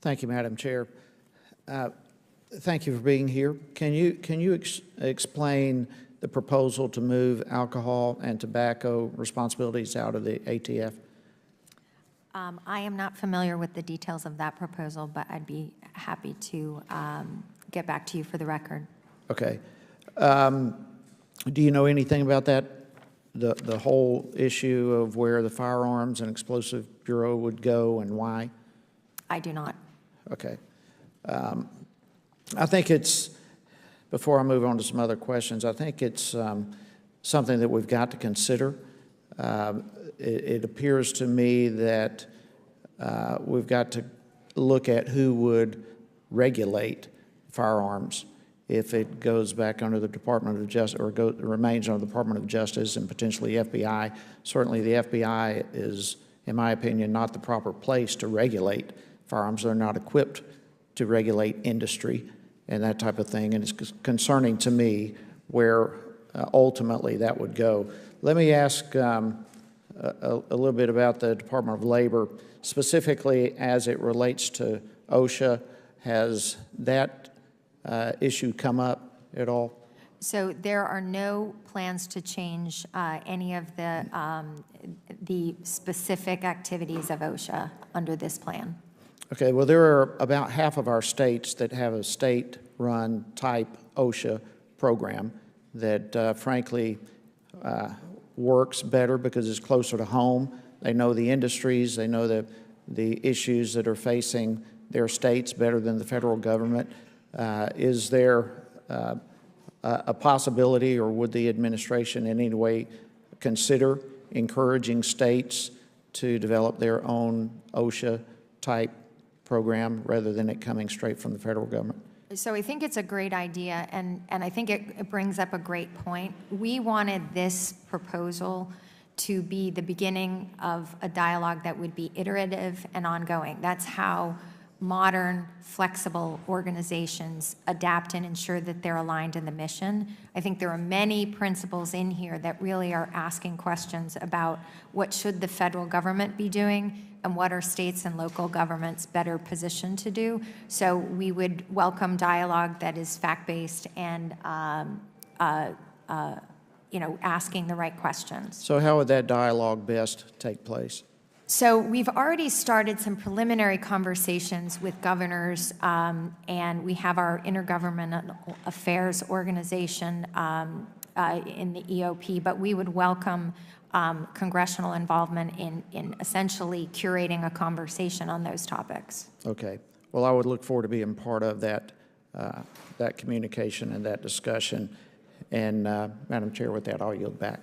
Thank you, Madam Chair. Thank you for being here. Can you explain the proposal to move alcohol and tobacco responsibilities out of the ATF? I am not familiar with the details of that proposal, but I'd be happy to get back to you for the record. Okay. Do you know anything about that? The whole issue of where the Firearms and Explosive Bureau would go and why? I do not. Okay. I think it's, before I move on to some other questions, I think it's something that we've got to consider. It appears to me that we've got to look at who would regulate firearms if it goes back under the Department of Justice or remains under the Department of Justice and potentially FBI. Certainly the FBI is, in my opinion, not the proper place to regulate firearms. They're not equipped to regulate industry and that type of thing, and it's concerning to me where ultimately that would go. Let me ask a little bit about the Department of Labor, specifically as it relates to OSHA. Has that issue come up at all? So there are no plans to change any of the specific activities of OSHA under this plan. Okay, well, there are about half of our states that have a state-run type OSHA program that frankly works better because it's closer to home. They know the industries, they know the issues that are facing their states better than the federal government. Is there a possibility, or would the administration in any way consider encouraging states to develop their own OSHA type program rather than it coming straight from the federal government? So I think it's a great idea, and I think it brings up a great point. We wanted this proposal to be the beginning of a dialogue that would be iterative and ongoing. That's how modern, flexible organizations adapt and ensure that they're aligned in the mission. I think there are many principles in here that really are asking questions about what should the federal government be doing and what are states and local governments better positioned to do. So we would welcome dialogue that is fact-based and asking the right questions. So how would that dialogue best take place? So we've already started some preliminary conversations with governors, and we have our Intergovernmental Affairs Organization in the EOP, but we would welcome congressional involvement in essentially curating a conversation on those topics. Okay. Well, I would look forward to being part of that, that communication and that discussion. And Madam Chair, with that, I'll yield back.